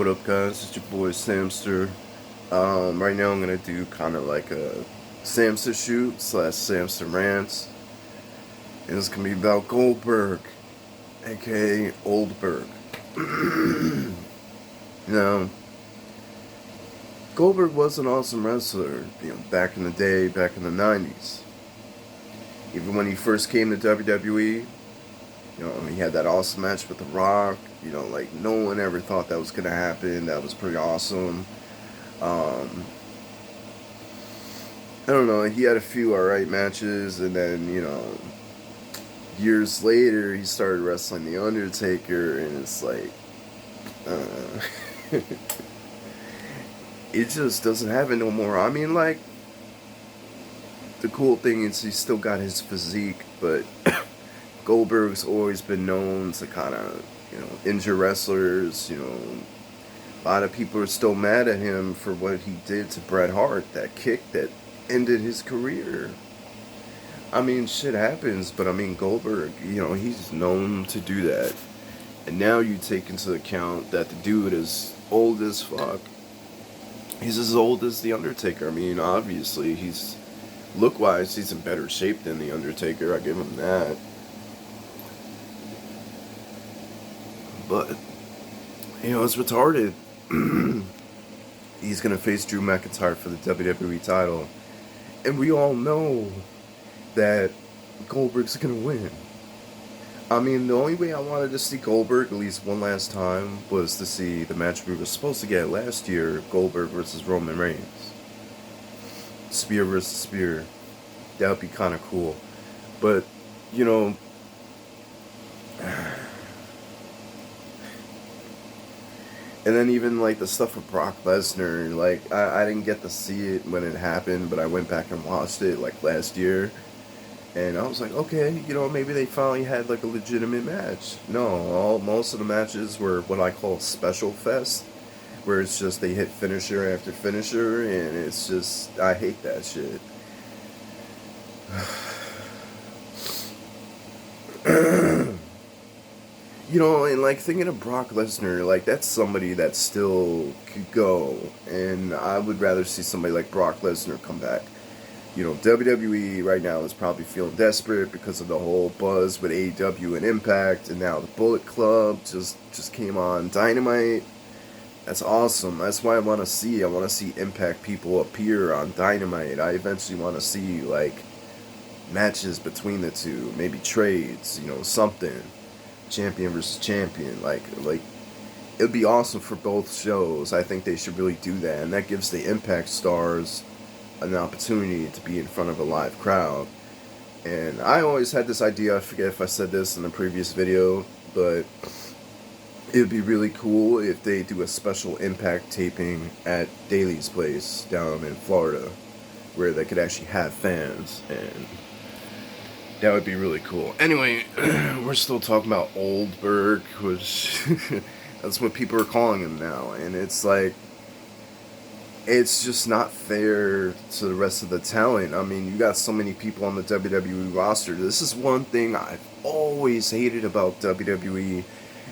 What up, guys? It's your boy Samster. Right now I'm gonna do kind of like a Samster shoot slash Samster rants, and it's gonna be about Goldberg, aka Oldberg. Now, Goldberg was an awesome wrestler, back in the day, back in the '90s. Even when he first came to WWE, he had that awesome match with The Rock. Like no one ever thought that was gonna happen. That was pretty awesome. Um, I don't know. He had a few alright matches, and then years later he started wrestling The Undertaker, and it's like, it just doesn't happen no more. I mean, like, the cool thing is he still got his physique, but Goldberg's always been known to kind of, injure wrestlers. A lot of people are still mad at him for what he did to Bret Hart, that kick that ended his career. I mean, shit happens, but I mean, Goldberg, he's known to do that. And now you take into account that the dude is old as fuck. He's as old as The Undertaker. I mean, obviously, look-wise, he's in better shape than The Undertaker. I give him that. But, it's retarded. He's going to face Drew McIntyre for the WWE title. And we all know that Goldberg's going to win. I mean, the only way I wanted to see Goldberg at least one last time was to see the match we were supposed to get last year, Goldberg versus Roman Reigns. Spear versus spear. That would be kind of cool. But, and then even, like, the stuff with Brock Lesnar, like, I didn't get to see it when it happened, but I went back and watched it, like, last year. And I was like, okay, maybe they finally had, like, a legitimate match. No, most of the matches were what I call special fest, where it's just they hit finisher after finisher, and it's just, I hate that shit. And like thinking of Brock Lesnar, like that's somebody that still could go, and I would rather see somebody like Brock Lesnar come back. WWE right now is probably feeling desperate because of the whole buzz with AEW and Impact, and now the Bullet Club just came on Dynamite. That's awesome. That's why I want to see. I want to see Impact people appear on Dynamite. I eventually want to see like matches between the two, maybe trades, something. Champion versus champion, like it'd be awesome for both shows. I think they should really do that, and that gives the Impact stars an opportunity to be in front of a live crowd. And I always had this idea, I forget if I said this in the previous video, but it would be really cool if they do a special Impact taping at Daly's place down in Florida, where they could actually have fans, and that would be really cool. Anyway, we're still talking about Oldberg, which that's what people are calling him now. And it's like, it's just not fair to the rest of the talent. I mean, you got so many people on the WWE roster. This is one thing I've always hated about WWE,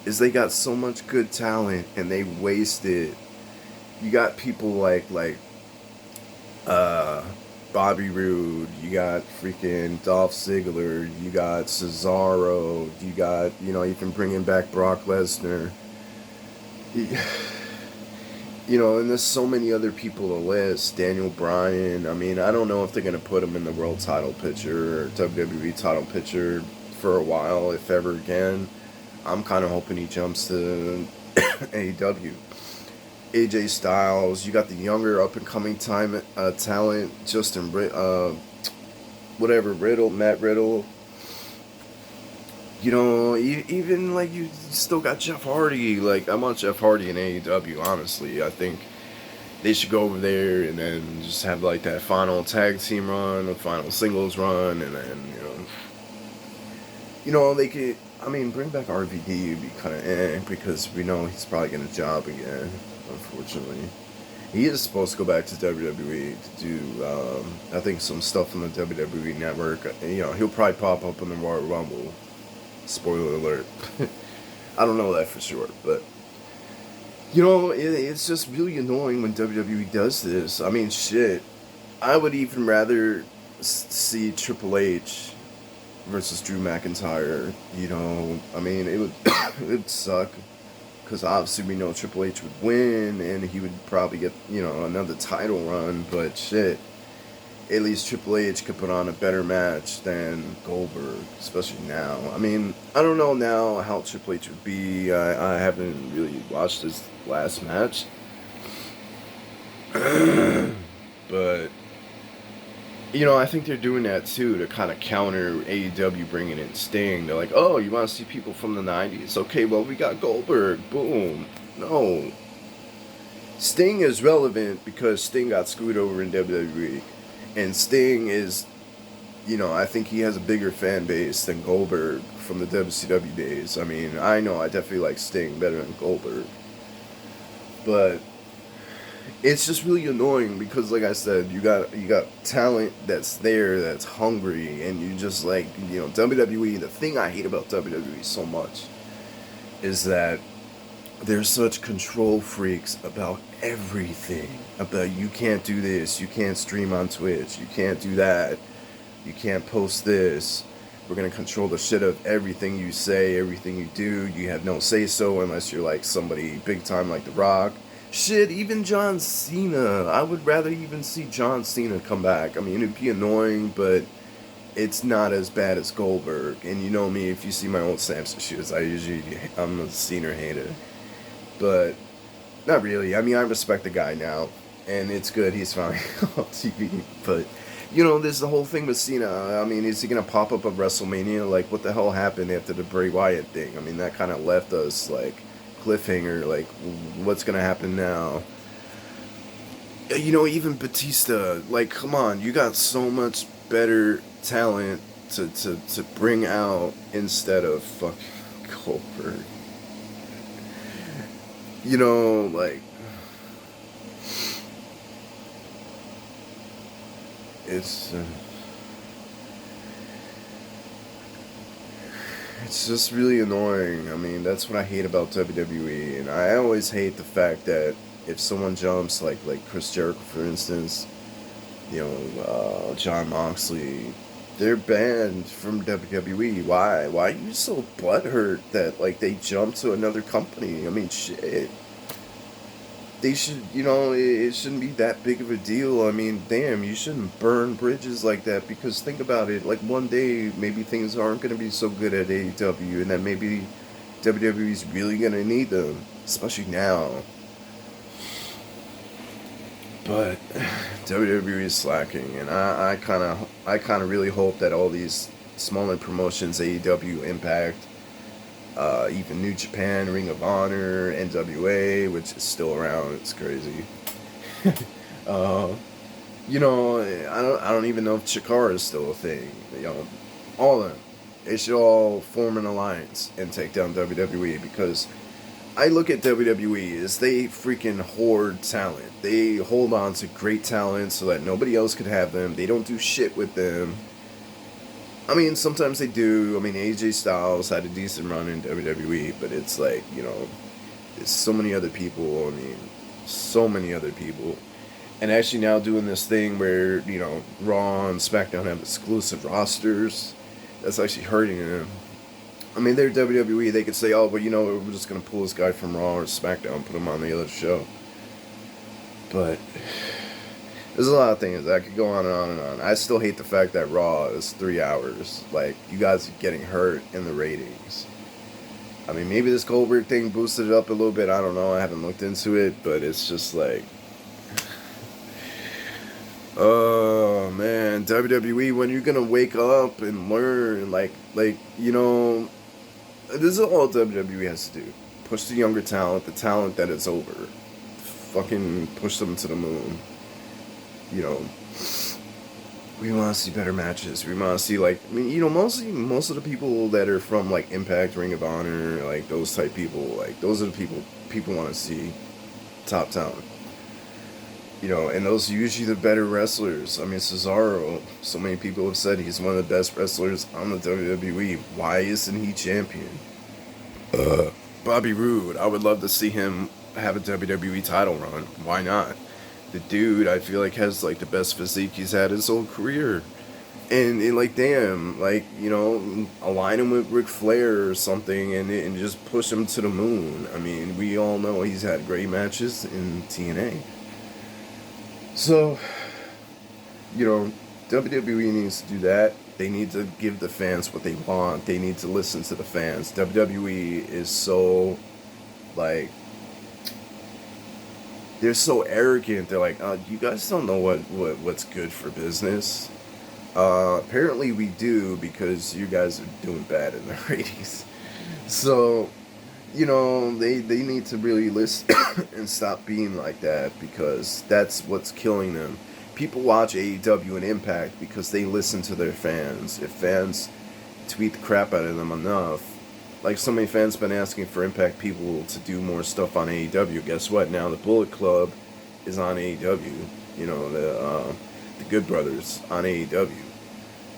is they got so much good talent and they waste it. You got people like Bobby Roode, you got freaking Dolph Ziggler, you got Cesaro, you got, you can bring in back Brock Lesnar. And there's so many other people to list. Daniel Bryan, I mean, I don't know if they're going to put him in the world title picture or WWE title picture for a while, if ever again. I'm kind of hoping he jumps to AEW. AJ Styles, you got the younger up-and-coming talent, Matt Riddle. Even, like, you still got Jeff Hardy. Like, I want Jeff Hardy in AEW, honestly. I think they should go over there and then just have, like, that final tag team run, a final singles run, and then, they could, bring back RVD would be kind of because we know he's probably going to job again. Unfortunately, he is supposed to go back to WWE to do, I think, some stuff on the WWE network. He'll probably pop up in the Royal Rumble. Spoiler alert. I don't know that for sure, but It's just really annoying when WWE does this. I mean, shit. I would even rather see Triple H versus Drew McIntyre. I mean, it would it would suck because obviously we know Triple H would win and he would probably get another title run. But shit, at least Triple H could put on a better match than Goldberg, especially now. I mean, I don't know now how Triple H would be. I haven't really watched his last match. But, I think they're doing that too to kind of counter AEW bringing in Sting. They're like, oh, you want to see people from the 90s? Okay, well, we got Goldberg. Boom. No. Sting is relevant because Sting got screwed over in WWE. And Sting is, I think he has a bigger fan base than Goldberg from the WCW days. I mean, I know I definitely like Sting better than Goldberg. But it's just really annoying because, like I said, you got talent that's there, that's hungry, and you just like, WWE. The thing I hate about WWE so much is that they're such control freaks about everything. About you can't do this, you can't stream on Twitch, you can't do that, you can't post this. We're gonna control the shit of everything you say, everything you do. You have no say so unless you're like somebody big time like The Rock. Shit, even John Cena. I would rather even see John Cena come back. I mean, it'd be annoying, but it's not as bad as Goldberg. And you know me, if you see my old Samster shoes, I'm a Cena hater. But not really. I mean, I respect the guy now, and it's good he's finally on TV. But there's the whole thing with Cena. I mean, is he gonna pop up at WrestleMania? Like, what the hell happened after the Bray Wyatt thing? I mean, that kind of left us like cliffhanger. Like, what's gonna happen now? Even Batista. Like, come on, you got so much better talent to bring out instead of fucking Goldberg. Like, it's just really annoying. I mean, that's what I hate about WWE, and I always hate the fact that if someone jumps, like Chris Jericho, for instance, John Moxley, they're banned from WWE. Why? Why are you so butthurt that like they jump to another company? I mean, shit. They should, it shouldn't be that big of a deal. I mean, damn, you shouldn't burn bridges like that because think about it. Like one day, maybe things aren't going to be so good at AEW, and then maybe WWE's really going to need them, especially now. But WWE is slacking, and I kind of really hope that all these smaller promotions, AEW, Impact, even New Japan, Ring of Honor, NWA, which is still around, it's crazy. I don't even know if Chikara is still a thing. All of them, they should all form an alliance and take down WWE because I look at WWE as they freaking hoard talent. They hold on to great talent so that nobody else could have them. They don't do shit with them. I mean, sometimes they do. I mean, AJ Styles had a decent run in WWE, but it's like, there's so many other people. I mean, so many other people. And actually now doing this thing where, Raw and SmackDown have exclusive rosters, that's actually hurting them. I mean, they're WWE. They could say, oh, but we're just going to pull this guy from Raw or SmackDown and put him on the other show. But there's a lot of things. I could go on and on and on. I still hate the fact that Raw is 3 hours. Like, you guys are getting hurt in the ratings. I mean, maybe this Goldberg thing boosted it up a little bit. I don't know. I haven't looked into it. But it's just like, oh, man. WWE, when you're going to wake up and learn, this is all WWE has to do. Push the younger talent, the talent that is over. Fucking push them to the moon. We want to see better matches. We want to see, most of the people that are from, Impact, Ring of Honor, those type people, those are the people want to see top talent. And those are usually the better wrestlers. I mean, Cesaro, so many people have said he's one of the best wrestlers on the WWE. Why isn't he champion? Bobby Roode, I would love to see him have a WWE title run. Why not? The dude, I feel like, has like the best physique he's had his whole career. And like, damn, like, you know, align him with Ric Flair or something, and just push him to the moon. I mean, we all know he's had great matches in TNA. So, you know, WWE needs to do that. They need to give the fans what they want. They need to listen to the fans. WWE is so, like, they're so arrogant. They're like, you guys don't know what's good for business. Apparently we do, because you guys are doing bad in the ratings. So, you know, they need to really listen and stop being like that, because that's what's killing them. People watch AEW and Impact because they listen to their fans. If fans tweet the crap out of them enough, like so many fans been asking for Impact people to do more stuff on AEW. Guess what? Now the Bullet Club is on AEW. You know, the Good Brothers on AEW.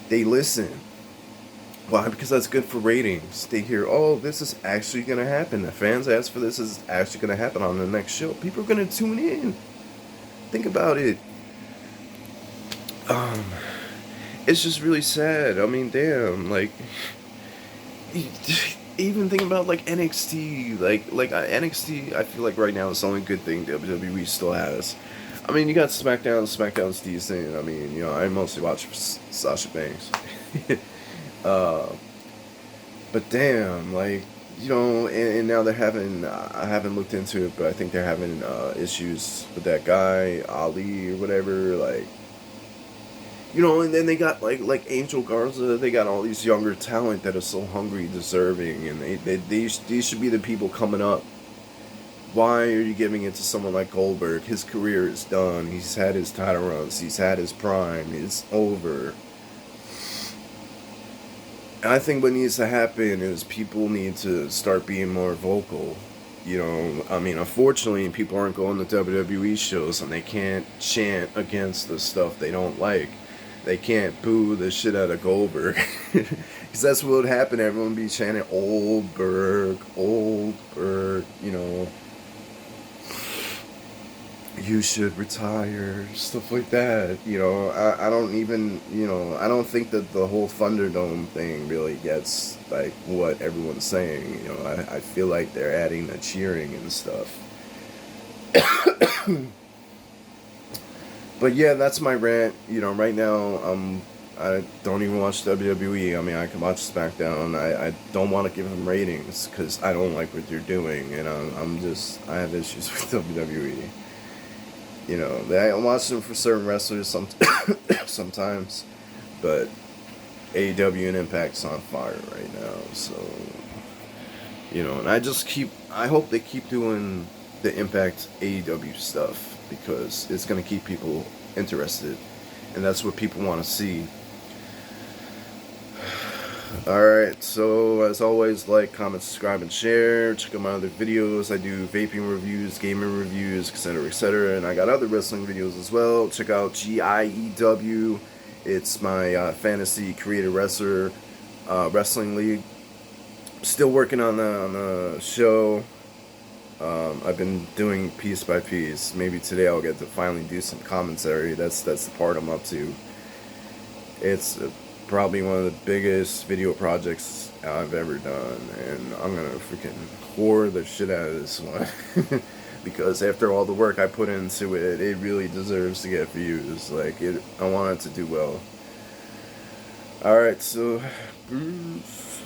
They listen. Why? Because that's good for ratings. They hear, oh, this is actually going to happen. The fans ask for this is actually going to happen on the next show. People are going to tune in. Think about it. It's just really sad. I mean, damn, like, even think about like NXT, like NXT. I feel like right now it's the only good thing WWE still has. I mean, you got SmackDown. SmackDown's decent. I mean, you know, I mostly watch Sasha Banks. But damn, like, you know, and now they're having, I haven't looked into it, but I think they're having issues with that guy, Ali, or whatever, like, you know, and then they got, like Angel Garza, they got all these younger talent that are so hungry, deserving, and these should be the people coming up. Why are you giving it to someone like Goldberg? His career is done. He's had his title runs. He's had his prime. It's over. And I think what needs to happen is people need to start being more vocal. You know, I mean, unfortunately, people aren't going to WWE shows and they can't chant against the stuff they don't like. They can't boo the shit out of Goldberg. Because that's what would happen. Everyone would be chanting Oldberg, Oldberg, you know. You should retire, stuff like that. You know, I don't even, you know, I don't think that the whole Thunderdome thing really gets, like, what everyone's saying. You know, I feel like they're adding the cheering and stuff. But yeah, that's my rant. You know, right now, I don't even watch WWE. I mean, I can watch SmackDown. I don't want to give them ratings because I don't like what they're doing. And I have issues with WWE. You know, I watch them for certain wrestlers sometimes, but AEW and Impact's on fire right now. So, you know, and I hope they keep doing the Impact AEW stuff because it's going to keep people interested, and that's what people want to see. Alright, so as always, like, comment, subscribe, and share. Check out my other videos. I do vaping reviews, gaming reviews, etc., etc. And I got other wrestling videos as well. Check out GIEW. It's my fantasy creator wrestler wrestling league. Still working on the show. I've been doing piece by piece. Maybe today I'll get to finally do some commentary. That's the part I'm up to. It's probably one of the biggest video projects I've ever done, and I'm gonna freaking whore the shit out of this one. Because after all the work I put into it, it really deserves to get views. Like, I want it to do well. Alright, so Bruce.